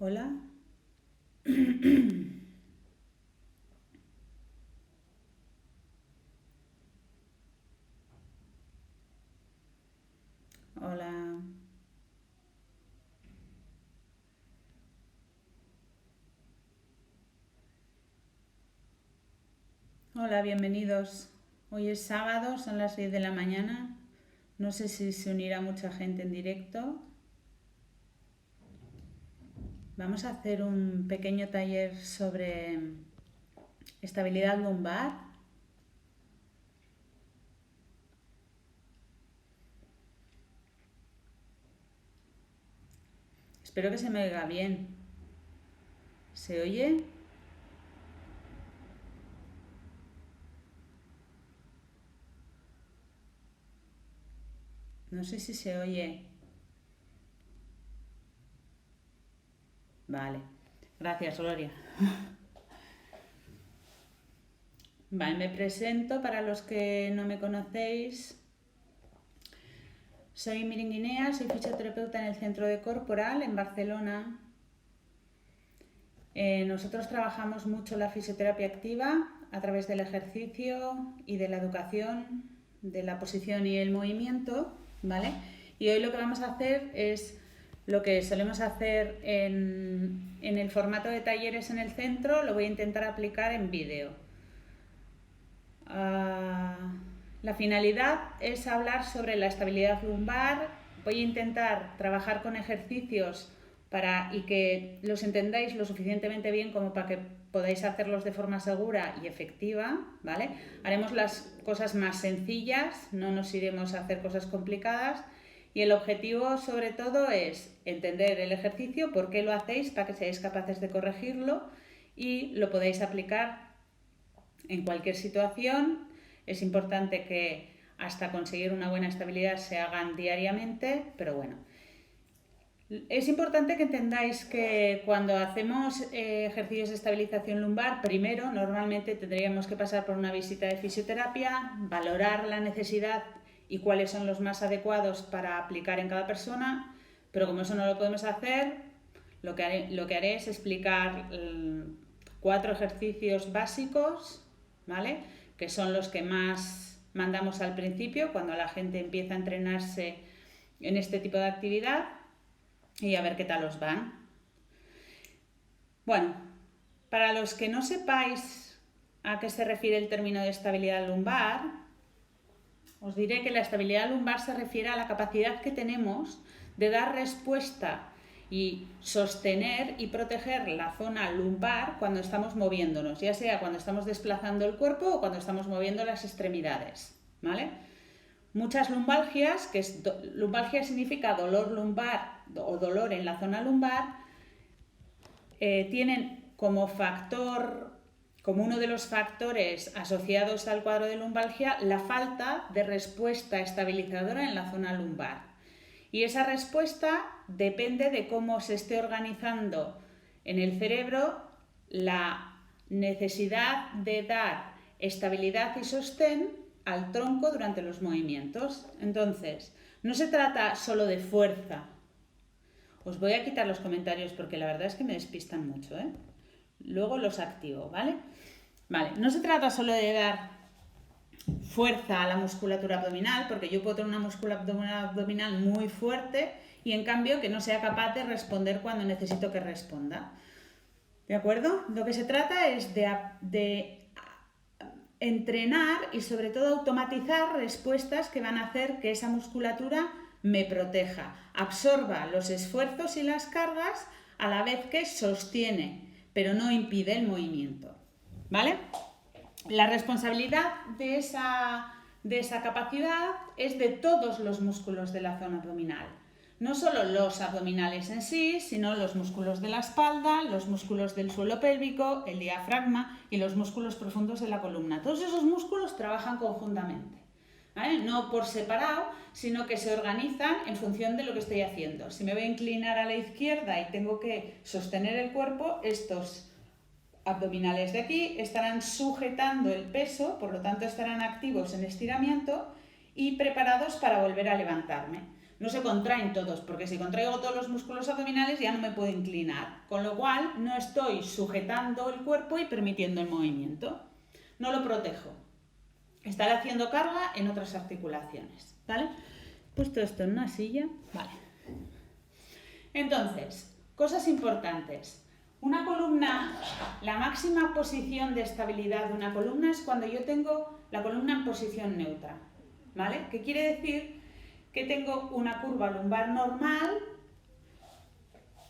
Hola. Hola. Hola, bienvenidos. Hoy es sábado, son las 10 de la mañana. No sé si se unirá mucha gente en directo. Vamos a hacer un pequeño taller sobre estabilidad lumbar. Espero que se me oiga bien. ¿Se oye? No sé si se oye. Vale. Gracias, Gloria. Vale, me presento para los que no me conocéis. Soy Mirin Guinea, soy fisioterapeuta en el Centro de Corporal en Barcelona. Nosotros trabajamos mucho la fisioterapia activa a través del ejercicio y de la educación, de la posición y el movimiento, ¿vale? Y hoy lo que vamos a hacer es lo que solemos hacer en el formato de talleres en el centro, lo voy a intentar aplicar en vídeo. La finalidad es hablar sobre la estabilidad lumbar. Voy a intentar trabajar con ejercicios y que los entendáis lo suficientemente bien como para que podáis hacerlos de forma segura y efectiva, ¿vale? Haremos las cosas más sencillas, no nos iremos a hacer cosas complicadas, y el objetivo sobre todo es entender el ejercicio, por qué lo hacéis, para que seáis capaces de corregirlo y lo podáis aplicar en cualquier situación. Es importante que hasta conseguir una buena estabilidad se hagan diariamente, pero bueno. Es importante que entendáis que cuando hacemos ejercicios de estabilización lumbar, primero normalmente tendríamos que pasar por una visita de fisioterapia, valorar la necesidad y cuáles son los más adecuados para aplicar en cada persona, pero como eso no lo podemos hacer, lo que haré es explicar 4 ejercicios básicos, ¿vale? Que son los que más mandamos al principio, cuando la gente empieza a entrenarse en este tipo de actividad, y a ver qué tal os van. Bueno, para los que no sepáis a qué se refiere el término de estabilidad lumbar, os diré que la estabilidad lumbar se refiere a la capacidad que tenemos de dar respuesta y sostener y proteger la zona lumbar cuando estamos moviéndonos, ya sea cuando estamos desplazando el cuerpo o cuando estamos moviendo las extremidades, ¿vale? Muchas lumbalgias, lumbalgia significa dolor lumbar o dolor en la zona lumbar, tienen como uno de los factores asociados al cuadro de lumbalgia, la falta de respuesta estabilizadora en la zona lumbar. Y esa respuesta depende de cómo se esté organizando en el cerebro la necesidad de dar estabilidad y sostén al tronco durante los movimientos. Entonces, no se trata solo de fuerza. Os voy a quitar los comentarios porque la verdad es que me despistan mucho, ¿eh? Luego los activo, ¿vale? Vale, no se trata solo de dar fuerza a la musculatura abdominal, porque yo puedo tener una musculatura abdominal muy fuerte y en cambio que no sea capaz de responder cuando necesito que responda. ¿De acuerdo? Lo que se trata es de entrenar y sobre todo automatizar respuestas que van a hacer que esa musculatura me proteja, absorba los esfuerzos y las cargas a la vez que sostiene, pero no impide el movimiento. ¿Vale? La responsabilidad de esa capacidad es de todos los músculos de la zona abdominal. No solo los abdominales en sí, sino los músculos de la espalda, los músculos del suelo pélvico, el diafragma y los músculos profundos de la columna. Todos esos músculos trabajan conjuntamente, ¿vale? No por separado, sino que se organizan en función de lo que estoy haciendo. Si me voy a inclinar a la izquierda y tengo que sostener el cuerpo, estos abdominales de aquí estarán sujetando el peso, por lo tanto estarán activos en estiramiento y preparados para volver a levantarme. no se contraen todos, porque si contraigo todos los músculos abdominales ya no me puedo inclinar, con lo cual no estoy sujetando el cuerpo y permitiendo el movimiento, no lo protejo. Estaré haciendo carga en otras articulaciones, ¿vale? He puesto esto en una silla, vale. Entonces, cosas importantes. Una columna, la máxima posición de estabilidad de una columna es cuando yo tengo la columna en posición neutra, ¿vale? ¿Qué quiere decir? Que tengo una curva lumbar normal,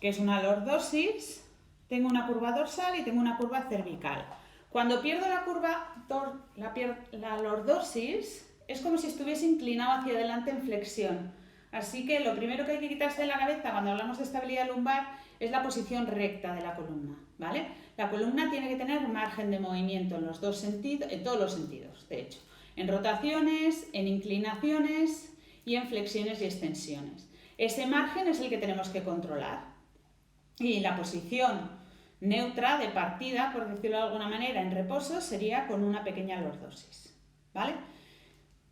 que es una lordosis, tengo una curva dorsal y tengo una curva cervical. Cuando pierdo la lordosis, es como si estuviese inclinado hacia adelante en flexión. Así que lo primero que hay que quitarse de la cabeza cuando hablamos de estabilidad lumbar es la posición recta de la columna, ¿vale? La columna tiene que tener margen de movimiento en los dos sentidos, en todos los sentidos, de hecho, en rotaciones, en inclinaciones y en flexiones y extensiones. Ese margen es el que tenemos que controlar. Y la posición neutra de partida, por decirlo de alguna manera, en reposo, sería con una pequeña lordosis, ¿vale?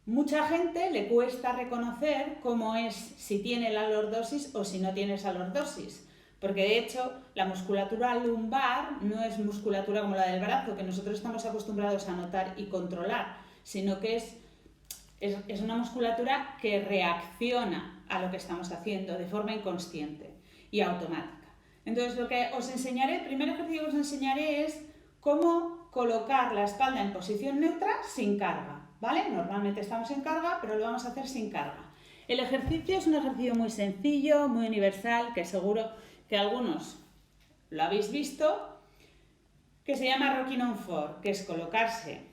Mucha gente le cuesta reconocer cómo es si tiene la lordosis o si no tiene esa lordosis, porque de hecho la musculatura lumbar no es musculatura como la del brazo, que nosotros estamos acostumbrados a notar y controlar, sino que es una musculatura que reacciona a lo que estamos haciendo de forma inconsciente y automática. Entonces lo que os enseñaré, el primer ejercicio que os enseñaré es cómo colocar la espalda en posición neutra sin carga, ¿vale? Normalmente estamos en carga, pero lo vamos a hacer sin carga. El ejercicio es un ejercicio muy sencillo, muy universal, que seguro que algunos lo habéis visto, que se llama Rocking on 4, que es colocarse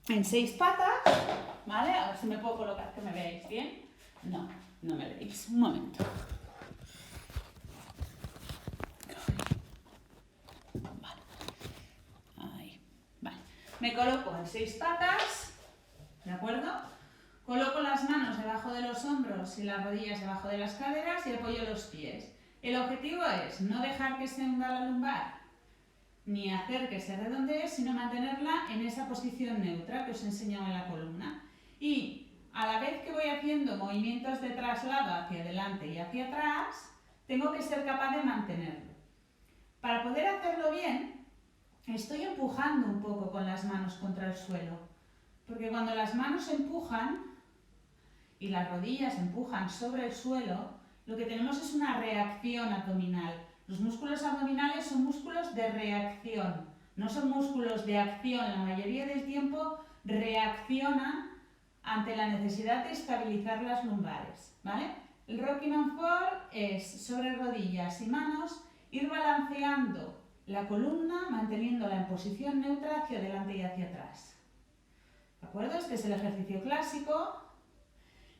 en 6 patas, ¿vale? A ver si me puedo colocar, que me veáis bien. No, no me veis. Un momento. Vale. Ahí. Vale. Me coloco en 6 patas, ¿de acuerdo? Coloco las manos debajo de los hombros y las rodillas debajo de las caderas y apoyo los pies. El objetivo es no dejar que se hunda la lumbar, ni hacer que se redondee, sino mantenerla en esa posición neutra que os he enseñado en la columna. Y a la vez que voy haciendo movimientos de traslado hacia adelante y hacia atrás, tengo que ser capaz de mantenerlo. Para poder hacerlo bien, estoy empujando un poco con las manos contra el suelo, porque cuando las manos empujan y las rodillas empujan sobre el suelo, lo que tenemos es una reacción abdominal. Los músculos abdominales son músculos de reacción, no son músculos de acción. La mayoría del tiempo reaccionan ante la necesidad de estabilizar las lumbares, ¿vale? El Rocking on 4 es sobre rodillas y manos ir balanceando la columna, manteniéndola en posición neutra hacia adelante y hacia atrás. ¿De acuerdo? Este es el ejercicio clásico.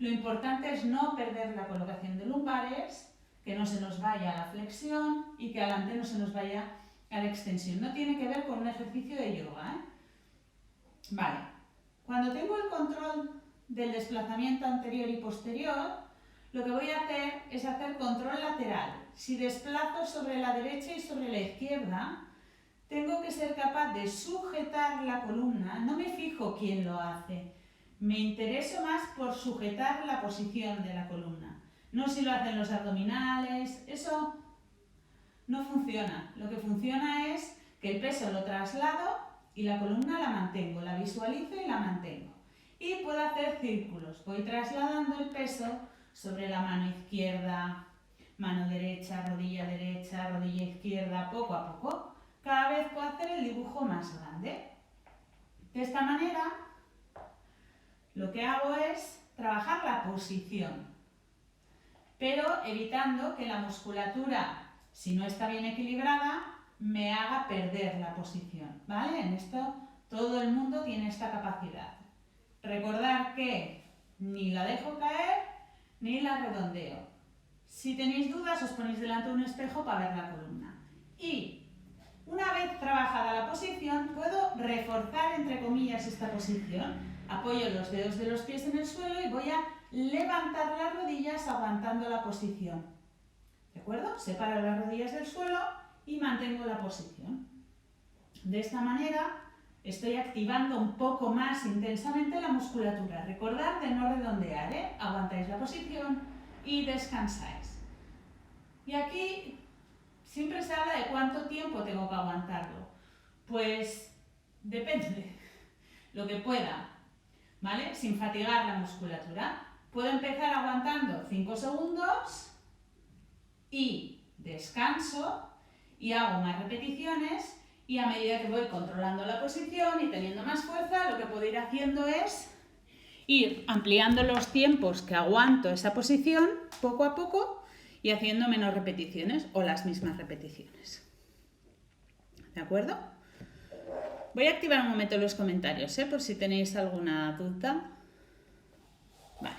Lo importante es no perder la colocación de lumbares, que no se nos vaya a la flexión y que adelante no se nos vaya a la extensión. No tiene que ver con un ejercicio de yoga, ¿eh? Vale. Cuando tengo el control del desplazamiento anterior y posterior, lo que voy a hacer es hacer control lateral. Si desplazo sobre la derecha y sobre la izquierda, tengo que ser capaz de sujetar la columna. No me fijo quién lo hace. Me intereso más por sujetar la posición de la columna. No si lo hacen los abdominales, eso no funciona. Lo que funciona es que el peso lo traslado y la columna la mantengo, la visualizo y la mantengo. Y puedo hacer círculos. Voy trasladando el peso sobre la mano izquierda, mano derecha, rodilla izquierda, poco a poco. Cada vez puedo hacer el dibujo más grande. De esta manera, lo que hago es trabajar la posición, pero evitando que la musculatura, si no está bien equilibrada, me haga perder la posición, ¿vale? En esto todo el mundo tiene esta capacidad. Recordad que ni la dejo caer ni la redondeo. Si tenéis dudas, os ponéis delante de un espejo para ver la columna. Y una vez trabajada la posición, puedo reforzar, entre comillas, esta posición. Apoyo los dedos de los pies en el suelo y voy a levantar las rodillas aguantando la posición. ¿De acuerdo? Separo las rodillas del suelo y mantengo la posición. De esta manera estoy activando un poco más intensamente la musculatura. Recordad de no redondear, ¿eh? Aguantáis la posición, y descansáis. Y aquí siempre se habla de cuánto tiempo tengo que aguantarlo. Pues depende, lo que pueda, ¿vale? Sin fatigar la musculatura. Puedo empezar aguantando 5 segundos y descanso y hago más repeticiones, y a medida que voy controlando la posición y teniendo más fuerza, lo que puedo ir haciendo es ir ampliando los tiempos que aguanto esa posición poco a poco y haciendo menos repeticiones o las mismas repeticiones. ¿De acuerdo? Voy a activar un momento los comentarios, por si tenéis alguna duda. Vale.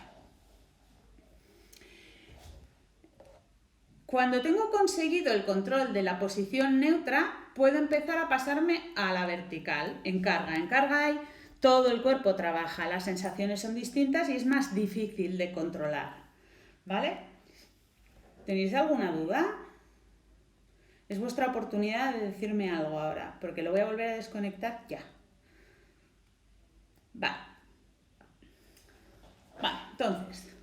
Cuando tengo conseguido el control de la posición neutra, puedo empezar a pasarme a la vertical. En carga. En carga hay todo el cuerpo trabaja, las sensaciones son distintas y es más difícil de controlar. ¿Vale? ¿Tenéis alguna duda? Es vuestra oportunidad de decirme algo ahora, porque lo voy a volver a desconectar ya. Vale. Vale, entonces.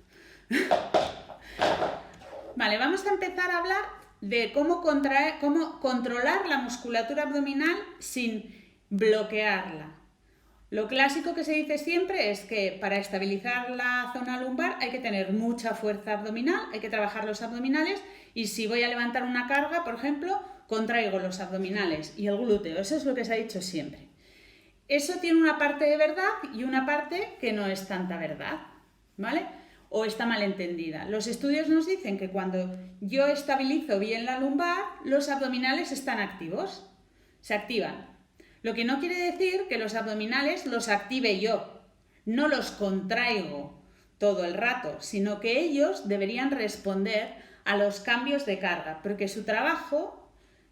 Vale, vamos a empezar a hablar de cómo controlar la musculatura abdominal sin bloquearla. Lo clásico que se dice siempre es que para estabilizar la zona lumbar hay que tener mucha fuerza abdominal, hay que trabajar los abdominales, y si voy a levantar una carga, por ejemplo, contraigo los abdominales y el glúteo. Eso es lo que se ha dicho siempre. Eso tiene una parte de verdad y una parte que no es tanta verdad, ¿vale? O está mal entendida. Los estudios nos dicen que cuando yo estabilizo bien la lumbar, los abdominales están activos, se activan. Lo que no quiere decir que los abdominales los active yo, no los contraigo todo el rato, sino que ellos deberían responder a los cambios de carga, porque su trabajo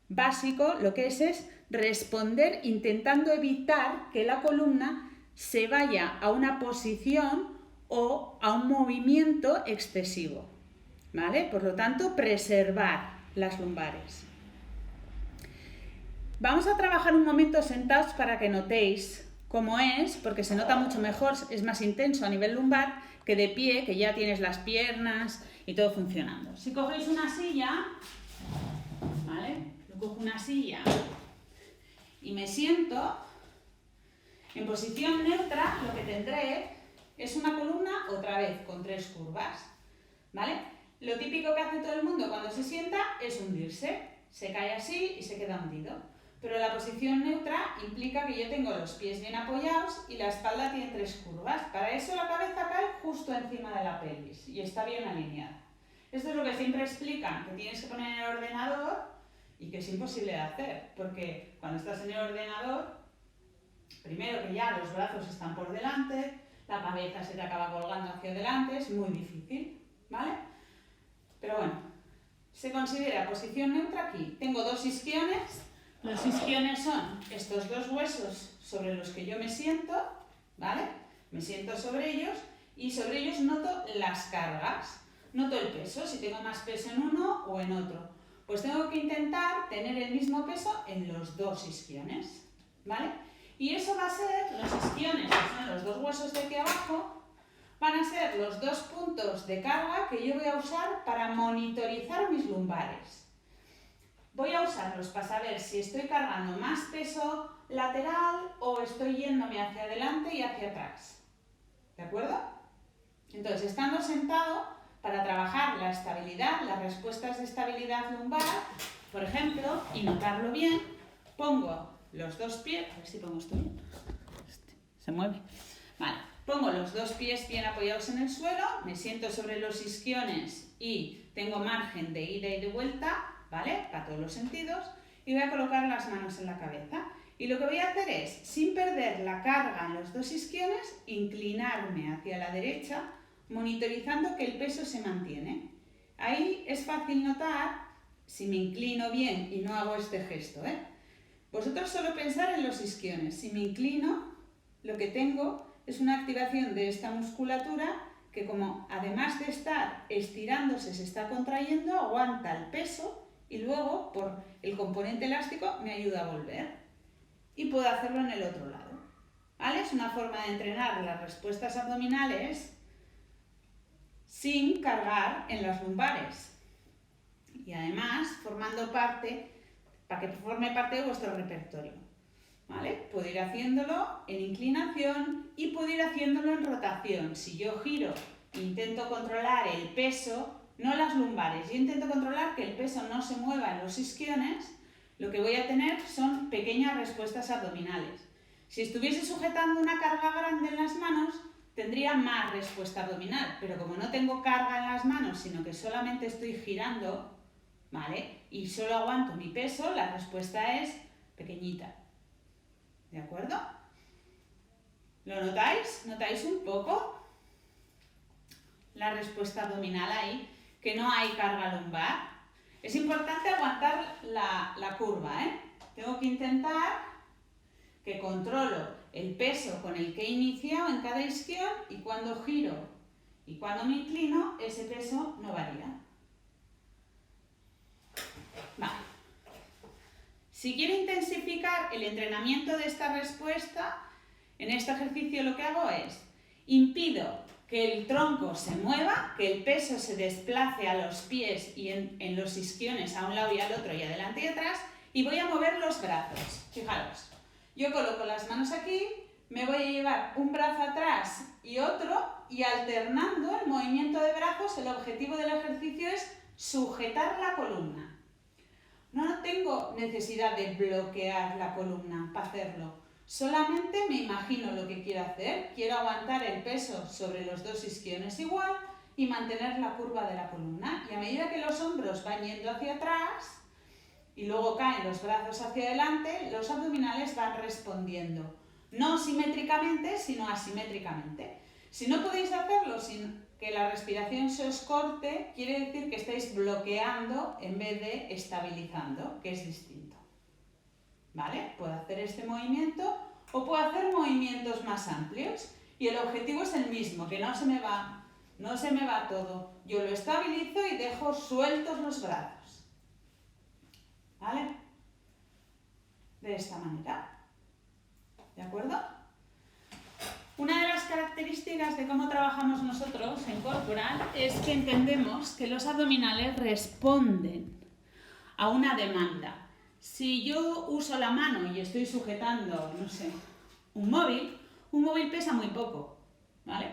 básico lo que es responder intentando evitar que la columna se vaya a una posición o a un movimiento excesivo, ¿vale? Por lo tanto, preservar las lumbares. Vamos a trabajar un momento sentados para que notéis cómo es, porque se nota mucho mejor, es más intenso a nivel lumbar que de pie, que ya tienes las piernas y todo funcionando. Si cogéis una silla, ¿vale? Yo cojo una silla y me siento en posición neutra, lo que tendré es una columna otra vez con 3 curvas, ¿vale? Lo típico que hace todo el mundo cuando se sienta es hundirse, se cae así y se queda hundido. Pero la posición neutra implica que yo tengo los pies bien apoyados y la espalda tiene 3 curvas. Para eso la cabeza cae justo encima de la pelvis y está bien alineada. Esto es lo que siempre explican, que tienes que poner en el ordenador y que es imposible de hacer, porque cuando estás en el ordenador, primero que ya los brazos están por delante, la cabeza se te acaba colgando hacia adelante, es muy difícil, ¿vale? Pero bueno, se considera posición neutra aquí. Tengo 2 isquiones. Los isquiones son estos 2 huesos sobre los que yo me siento, ¿vale? Me siento sobre ellos y sobre ellos noto las cargas. Noto el peso, si tengo más peso en uno o en otro. Pues tengo que intentar tener el mismo peso en los 2 isquiones, ¿vale? Y eso va a ser, los isquiones, que son los 2 huesos de aquí abajo, van a ser los 2 puntos de carga que yo voy a usar para monitorizar mis lumbares. Voy a usarlos para saber si estoy cargando más peso lateral o estoy yéndome hacia adelante y hacia atrás. ¿De acuerdo? Entonces, estando sentado, para trabajar la estabilidad, las respuestas de estabilidad lumbar, por ejemplo, y notarlo bien, pongo los 2 pies, a ver si pongo esto bien, se mueve, vale, pongo los 2 pies bien apoyados en el suelo, me siento sobre los isquiones y tengo margen de ida y de vuelta, ¿vale? Para todos los sentidos, y voy a colocar las manos en la cabeza. Y lo que voy a hacer es, sin perder la carga en los 2 isquiones, inclinarme hacia la derecha, monitorizando que el peso se mantiene. Ahí es fácil notar si me inclino bien y no hago este gesto, ¿eh? Vosotros solo pensar en los isquiones. Si me inclino, lo que tengo es una activación de esta musculatura que, como además de estar estirándose, se está contrayendo, aguanta el peso y luego, por el componente elástico, me ayuda a volver. Y puedo hacerlo en el otro lado, ¿vale? Es una forma de entrenar las respuestas abdominales sin cargar en las lumbares. Y además formando parte, para que forme parte de vuestro repertorio. ¿Vale? Puedo ir haciéndolo en inclinación y puedo ir haciéndolo en rotación. Si yo giro e intento controlar el peso, no las lumbares, yo intento controlar que el peso no se mueva en los isquiones, lo que voy a tener son pequeñas respuestas abdominales. Si estuviese sujetando una carga grande en las manos, tendría más respuesta abdominal, pero como no tengo carga en las manos, sino que solamente estoy girando, ¿vale? Y solo aguanto mi peso, la respuesta es pequeñita. ¿De acuerdo? ¿Lo notáis? ¿Notáis un poco la respuesta abdominal ahí? Que no hay carga lumbar. Es importante aguantar la curva, ¿eh? Tengo que intentar que controlo el peso con el que he iniciado en cada isquion y cuando giro y cuando me inclino, ese peso no varía. Vale. Si quiero intensificar el entrenamiento de esta respuesta, en este ejercicio lo que hago es impido que el tronco se mueva, que el peso se desplace a los pies y en los isquiones a un lado y al otro y adelante y atrás, y voy a mover los brazos. Fijaros, yo coloco las manos aquí, me voy a llevar un brazo atrás y otro, y alternando el movimiento de brazos, el objetivo del ejercicio es sujetar la columna. No tengo necesidad de bloquear la columna para hacerlo. Solamente me imagino lo que quiero hacer. Quiero aguantar el peso sobre los dos isquiones igual y mantener la curva de la columna. Y a medida que los hombros van yendo hacia atrás y luego caen los brazos hacia adelante, los abdominales van respondiendo. No simétricamente, sino asimétricamente. Si no podéis hacerlo sin que la respiración se os corte, quiere decir que estáis bloqueando en vez de estabilizando, que es distinto. ¿Vale? Puedo hacer este movimiento o puedo hacer movimientos más amplios y el objetivo es el mismo, que no se me va todo. Yo lo estabilizo y dejo sueltos los brazos. ¿Vale? De esta manera. ¿De acuerdo? Una de las características de cómo trabajamos nosotros en corporal es que entendemos que los abdominales responden a una demanda. Si yo uso la mano y estoy sujetando, no sé, un móvil pesa muy poco, ¿vale?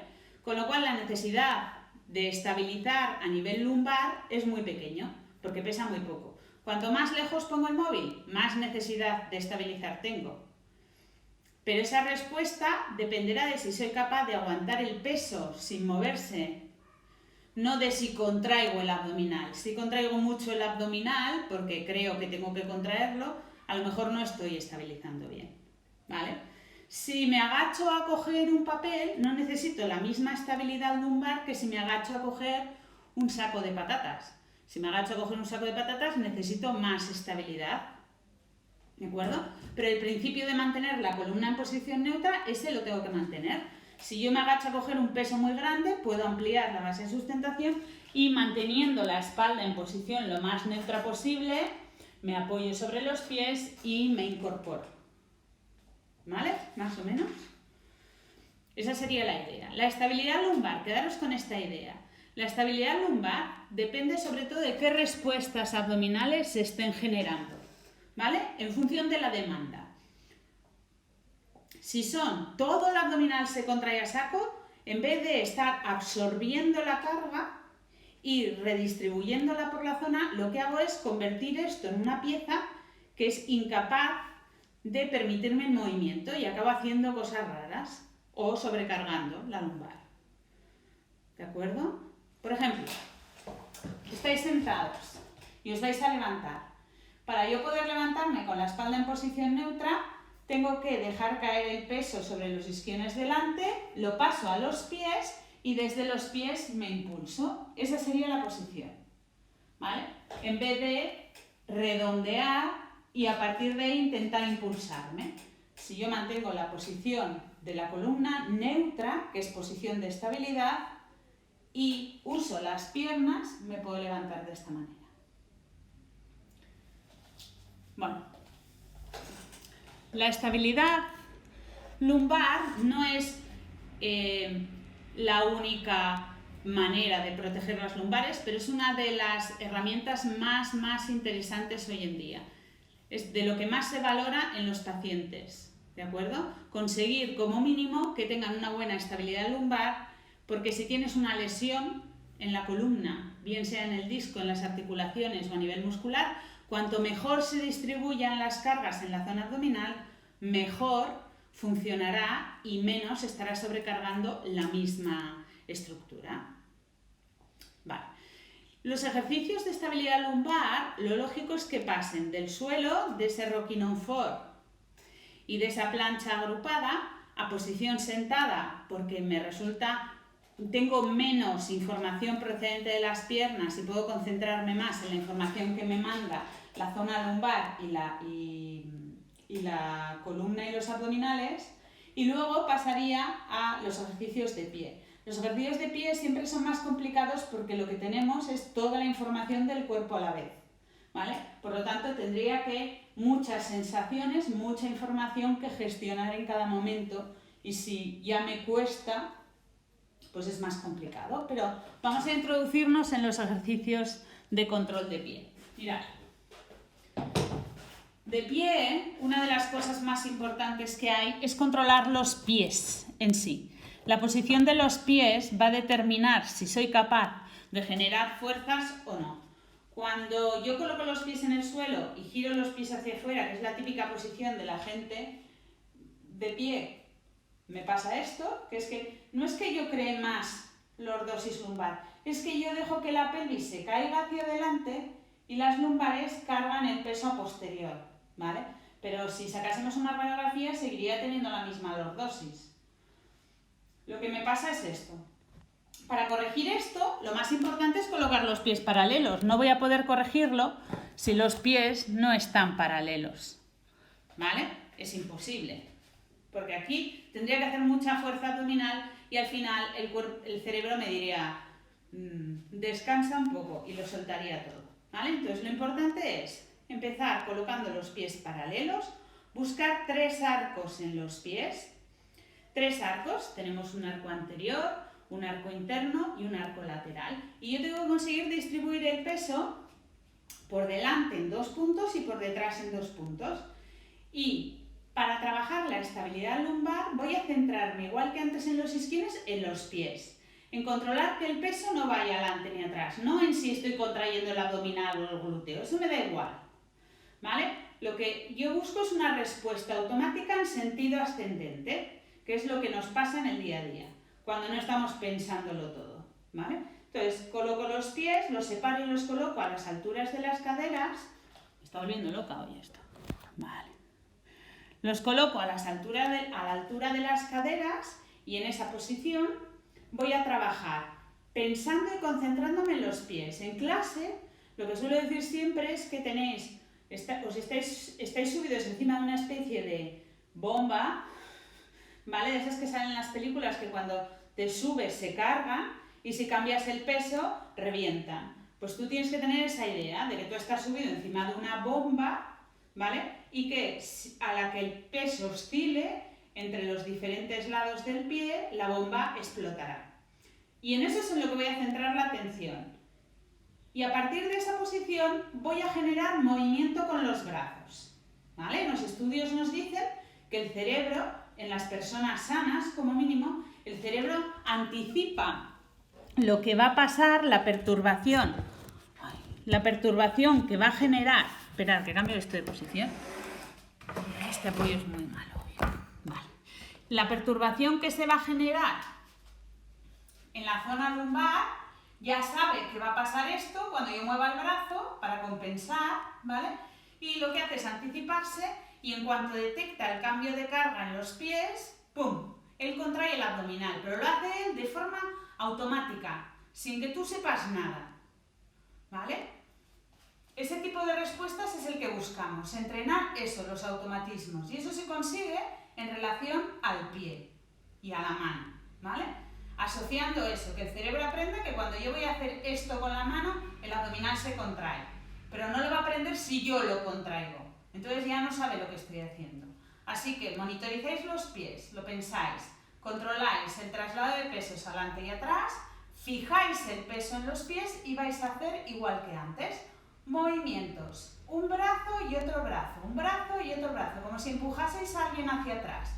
Con lo cual la necesidad de estabilizar a nivel lumbar es muy pequeño, porque pesa muy poco. Cuanto más lejos pongo el móvil, más necesidad de estabilizar tengo. Pero esa respuesta dependerá de si soy capaz de aguantar el peso sin moverse, no de si contraigo el abdominal. Si contraigo mucho el abdominal, porque creo que tengo que contraerlo, a lo mejor no estoy estabilizando bien, ¿vale? Si me agacho a coger un papel, no necesito la misma estabilidad lumbar que si me agacho a coger un saco de patatas. Si me agacho a coger un saco de patatas, necesito más estabilidad. ¿De acuerdo? Pero el principio de mantener la columna en posición neutra, ese lo tengo que mantener. Si yo me agacho a coger un peso muy grande, puedo ampliar la base de sustentación y manteniendo la espalda en posición lo más neutra posible, me apoyo sobre los pies y me incorporo. ¿Vale? Más o menos. Esa sería la idea. La estabilidad lumbar, quedaros con esta idea. La estabilidad lumbar depende sobre todo de qué respuestas abdominales se estén generando. ¿Vale? En función de la demanda. Si todo el abdominal se contrae a saco, en vez de estar absorbiendo la carga y redistribuyéndola por la zona, lo que hago es convertir esto en una pieza que es incapaz de permitirme el movimiento y acabo haciendo cosas raras o sobrecargando la lumbar. ¿De acuerdo? Por ejemplo, estáis sentados y os vais a levantar. Para yo poder levantarme con la espalda en posición neutra, tengo que dejar caer el peso sobre los isquiones delante, lo paso a los pies y desde los pies me impulso. Esa sería la posición, ¿vale? En vez de redondear y a partir de ahí intentar impulsarme. Si yo mantengo la posición de la columna neutra, que es posición de estabilidad, y uso las piernas, me puedo levantar de esta manera. Bueno, la estabilidad lumbar no es la única manera de proteger las lumbares, pero es una de las herramientas más interesantes hoy en día. Es de lo que más se valora en los pacientes, ¿de acuerdo? Conseguir como mínimo que tengan una buena estabilidad lumbar, porque si tienes una lesión en la columna, bien sea en el disco, en las articulaciones o a nivel muscular, cuanto mejor se distribuyan las cargas en la zona abdominal, mejor funcionará y menos estará sobrecargando la misma estructura. Vale. Los ejercicios de estabilidad lumbar, lo lógico es que pasen del suelo, de ese rocking on four y de esa plancha agrupada, a posición sentada, porque tengo menos información procedente de las piernas y puedo concentrarme más en la información que me manda la zona lumbar y la columna y los abdominales, y luego pasaría a los ejercicios de pie. Los ejercicios de pie siempre son más complicados porque lo que tenemos es toda la información del cuerpo a la vez, ¿vale? Por lo tanto, tendría que muchas sensaciones, mucha información que gestionar en cada momento, y si ya me cuesta, pues es más complicado. Pero vamos a introducirnos en los ejercicios de control de pie. Mirad. De pie, una de las cosas más importantes que hay es controlar los pies en sí. La posición de los pies va a determinar si soy capaz de generar fuerzas o no. Cuando yo coloco los pies en el suelo y giro los pies hacia afuera, que es la típica posición de la gente de pie, me pasa esto, que es que no es que yo cree más lordosis lumbar, es que yo dejo que la pelvis se caiga hacia adelante y las lumbares cargan el peso a posterior, ¿vale? Pero si sacásemos una radiografía seguiría teniendo la misma lordosis. Lo que me pasa es esto. Para corregir esto, lo más importante es colocar los pies paralelos. No voy a poder corregirlo si los pies no están paralelos, ¿vale? Es imposible, porque aquí tendría que hacer mucha fuerza abdominal y al final el cerebro me diría descansa un poco y lo soltaría todo, ¿vale? Entonces lo importante es empezar colocando los pies paralelos, buscar 3 arcos en los pies. 3 arcos, tenemos un arco anterior, un arco interno y un arco lateral. Y yo tengo que conseguir distribuir el peso por delante en 2 puntos y por detrás en 2 puntos. Y para trabajar la estabilidad lumbar voy a centrarme, igual que antes en los isquiones, en los pies. En controlar que el peso no vaya adelante ni atrás, no en si estoy contrayendo el abdominal o el glúteo, eso me da igual, ¿vale? Lo que yo busco es una respuesta automática en sentido ascendente, que es lo que nos pasa en el día a día, cuando no estamos pensándolo todo, ¿vale? Entonces, coloco los pies, los separo y los coloco a las alturas de las caderas. Me está volviendo loca hoy esto. Vale. Los coloco a la altura de las caderas y en esa posición voy a trabajar pensando y concentrándome en los pies. En clase, lo que suelo decir siempre es que estáis subidos encima de una especie de bomba, ¿vale? De esas que salen en las películas que cuando te subes se cargan y si cambias el peso revientan. Pues tú tienes que tener esa idea de que tú estás subido encima de una bomba, ¿vale? Y que a la que el peso oscile entre los diferentes lados del pie, la bomba explotará. Y en eso es en lo que voy a centrar la atención. Y a partir de esa posición voy a generar movimiento con los brazos, ¿vale? Los estudios nos dicen que el cerebro, en las personas sanas como mínimo, el cerebro anticipa lo que va a pasar, la perturbación que va a generar. Esperad, que cambio esto de posición. Este apoyo es muy malo hoy. Vale. La perturbación que se va a generar en la zona lumbar, ya sabe que va a pasar esto cuando yo mueva el brazo para compensar, ¿vale? Y lo que hace es anticiparse y en cuanto detecta el cambio de carga en los pies, ¡pum!, él contrae el abdominal, pero lo hace él de forma automática, sin que tú sepas nada, ¿vale? Ese tipo de respuestas es el que buscamos, entrenar eso, los automatismos, y eso se consigue en relación al pie y a la mano, ¿vale? Asociando eso, que el cerebro aprenda que cuando yo voy a hacer esto con la mano, el abdominal se contrae, pero no lo va a aprender si yo lo contraigo, entonces ya no sabe lo que estoy haciendo. Así que monitorizáis los pies, lo pensáis, controláis el traslado de pesos adelante y atrás, fijáis el peso en los pies y vais a hacer igual que antes. Movimientos, un brazo y otro brazo, un brazo y otro brazo, como si empujaseis a alguien hacia atrás.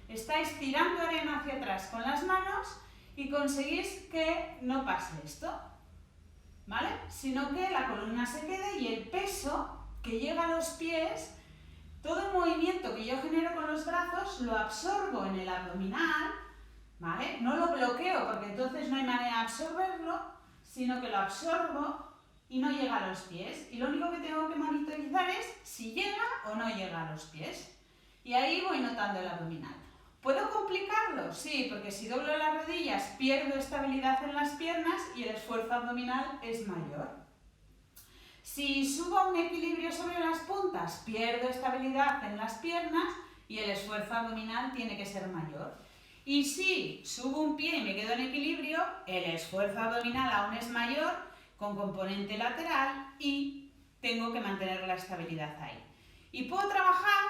Estáis tirando arena hacia atrás con las manos y conseguís que no pase esto, ¿vale? Sino que la columna se quede y el peso que llega a los pies, todo el movimiento que yo genero con los brazos lo absorbo en el abdominal, ¿vale? No lo bloqueo porque entonces no hay manera de absorberlo, sino que lo absorbo y no llega a los pies. Y lo único que tengo que monitorizar es si llega o no llega a los pies. Y ahí voy notando el abdominal. ¿Puedo complicarlo? Sí, porque si doblo las rodillas pierdo estabilidad en las piernas y el esfuerzo abdominal es mayor. Si subo a un equilibrio sobre las puntas, pierdo estabilidad en las piernas y el esfuerzo abdominal tiene que ser mayor. Y si subo un pie y me quedo en equilibrio, el esfuerzo abdominal aún es mayor, con componente lateral, y tengo que mantener la estabilidad ahí. Y puedo trabajar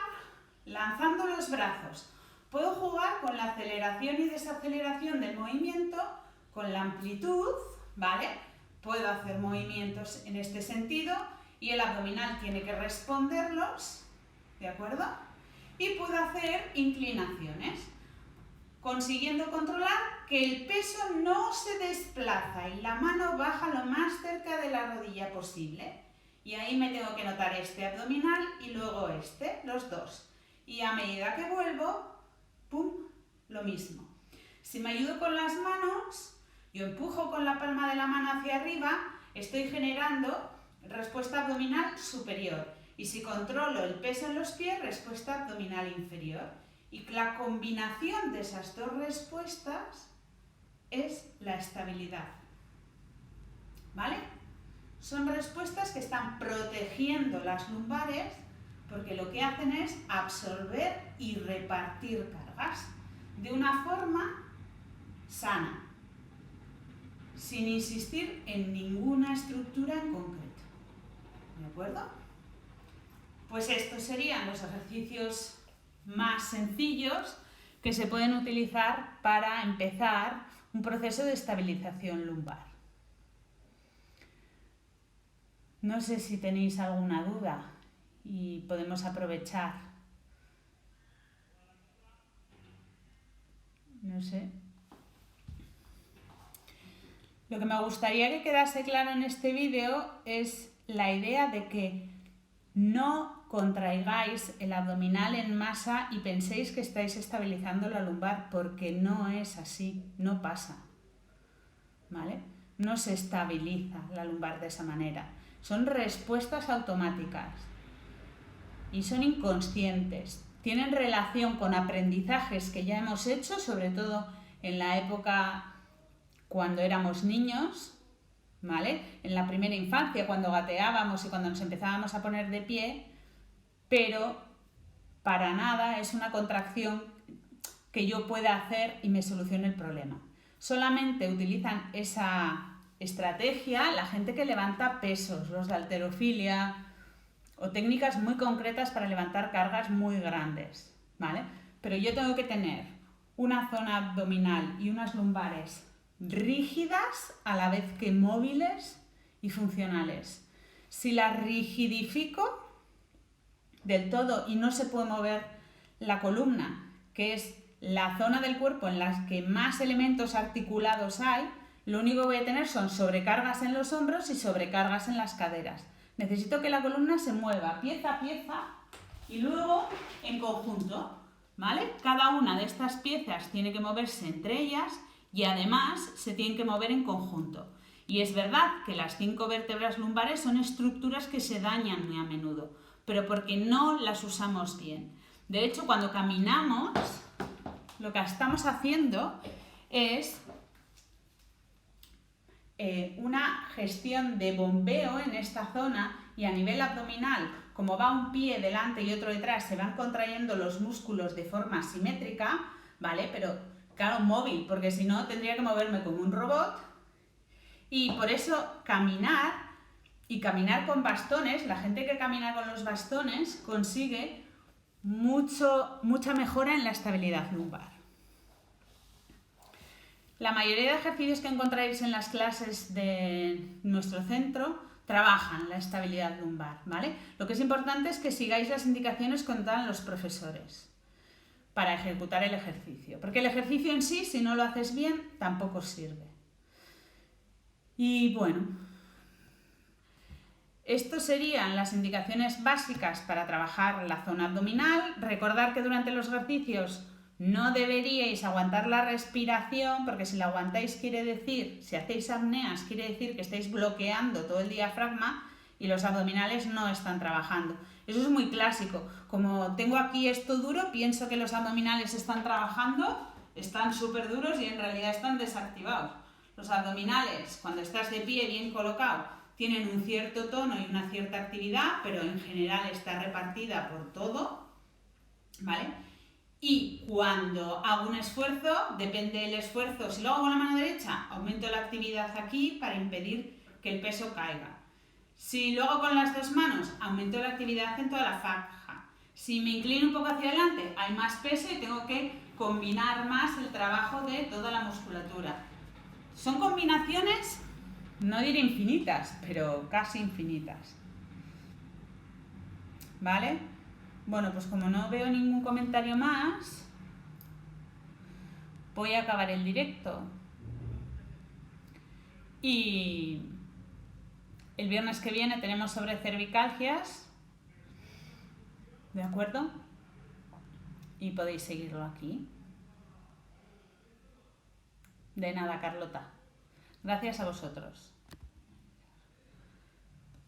lanzando los brazos. Puedo jugar con la aceleración y desaceleración del movimiento, con la amplitud, ¿vale? Puedo hacer movimientos en este sentido y el abdominal tiene que responderlos, ¿de acuerdo? Y puedo hacer inclinaciones, consiguiendo controlar que el peso no se desplaza y la mano baja lo más cerca de la rodilla posible. Y ahí me tengo que notar este abdominal y luego este, los dos. Y a medida que vuelvo, ¡pum!, lo mismo. Si me ayudo con las manos, yo empujo con la palma de la mano hacia arriba, estoy generando respuesta abdominal superior. Y si controlo el peso en los pies, respuesta abdominal inferior. Y la combinación de esas dos respuestas es la estabilidad. ¿Vale? Son respuestas que están protegiendo las lumbares porque lo que hacen es absorber y repartir cargas de una forma sana, sin insistir en ninguna estructura en concreto. ¿De acuerdo? Pues estos serían los ejercicios más sencillos que se pueden utilizar para empezar un proceso de estabilización lumbar. No sé si tenéis alguna duda y podemos aprovechar. No sé. Lo que me gustaría que quedase claro en este vídeo es la idea de que no contraigáis el abdominal en masa y penséis que estáis estabilizando la lumbar, porque no es así, no pasa, ¿vale? No se estabiliza la lumbar de esa manera. Son respuestas automáticas y son inconscientes. Tienen relación con aprendizajes que ya hemos hecho, sobre todo en la época cuando éramos niños, ¿vale? En la primera infancia, cuando gateábamos y cuando nos empezábamos a poner de pie, pero para nada es una contracción que yo pueda hacer y me solucione el problema. Solamente utilizan esa estrategia la gente que levanta pesos, los de halterofilia o técnicas muy concretas para levantar cargas muy grandes, ¿vale? Pero yo tengo que tener una zona abdominal y unas lumbares rígidas a la vez que móviles y funcionales. Si las rigidifico del todo y no se puede mover la columna, que es la zona del cuerpo en la que más elementos articulados hay, lo único que voy a tener son sobrecargas en los hombros y sobrecargas en las caderas. Necesito que la columna se mueva pieza a pieza y luego en conjunto, ¿vale? Cada una de estas piezas tiene que moverse entre ellas y además se tienen que mover en conjunto. Y es verdad que las 5 vértebras lumbares son estructuras que se dañan muy a menudo, pero porque no las usamos bien. De hecho, cuando caminamos, lo que estamos haciendo es una gestión de bombeo en esta zona y a nivel abdominal, como va un pie delante y otro detrás, se van contrayendo los músculos de forma simétrica, ¿vale? Pero claro, móvil, porque si no tendría que moverme como un robot. Y por eso caminar y caminar con bastones, la gente que camina con los bastones consigue mucha mejora en la estabilidad lumbar. la mayoría de ejercicios que encontraréis en las clases de nuestro centro trabajan la estabilidad lumbar, ¿vale? Lo que es importante es que sigáis las indicaciones que os dan los profesores para ejecutar el ejercicio, porque el ejercicio en sí, si no lo haces bien, tampoco sirve. Y bueno, estos serían las indicaciones básicas para trabajar la zona abdominal. Recordad que durante los ejercicios no deberíais aguantar la respiración, porque si la aguantáis quiere decir, si hacéis apneas, quiere decir que estáis bloqueando todo el diafragma y los abdominales no están trabajando. Eso es muy clásico. Como tengo aquí esto duro, pienso que los abdominales están trabajando, están súper duros y en realidad están desactivados. Los abdominales, cuando estás de pie bien colocado, tienen un cierto tono y una cierta actividad, pero en general está repartida por todo, ¿vale? Y cuando hago un esfuerzo, depende del esfuerzo, si lo hago con la mano derecha, aumento la actividad aquí para impedir que el peso caiga. Si lo hago con las dos manos, aumento la actividad en toda la faja. Si me inclino un poco hacia adelante, hay más peso y tengo que combinar más el trabajo de toda la musculatura. Son combinaciones, no diré infinitas, pero casi infinitas. ¿Vale? Bueno, pues como no veo ningún comentario más, voy a acabar el directo. Y el viernes que viene tenemos sobre cervicalgias, ¿de acuerdo? Y podéis seguirlo aquí. De nada, Carlota. Gracias a vosotros.